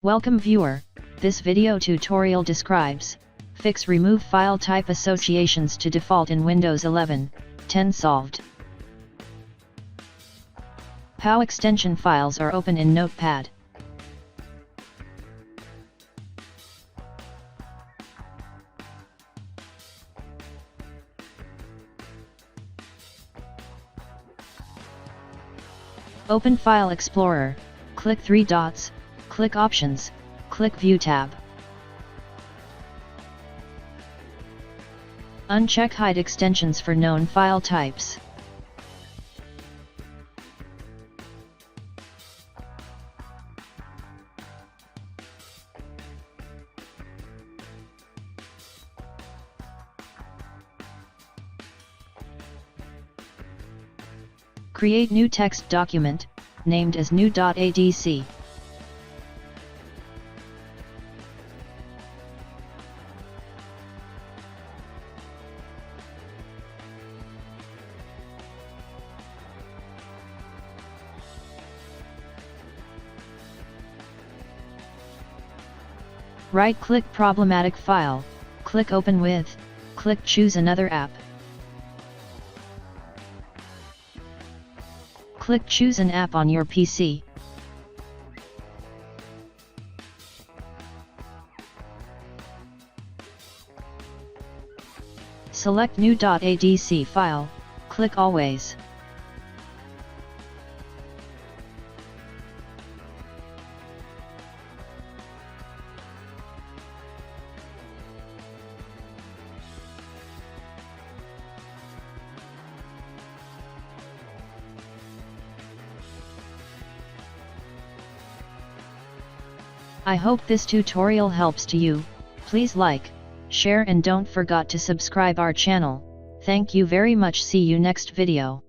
Welcome viewer, this video tutorial describes, fix remove file type associations to default in Windows 11, 10 solved. How extension files are open in Notepad. Open File Explorer, click 3 dots, click Options, click View tab. Uncheck Hide extensions for known file types. Create new text document, named as new.adc. Right-click problematic file, click Open with, click Choose another app. Click Choose an app on your PC. Select new.adc file, click Always. I hope this tutorial helps to you. Please like, share and don't forget to subscribe our channel. Thank you very much. See you next video.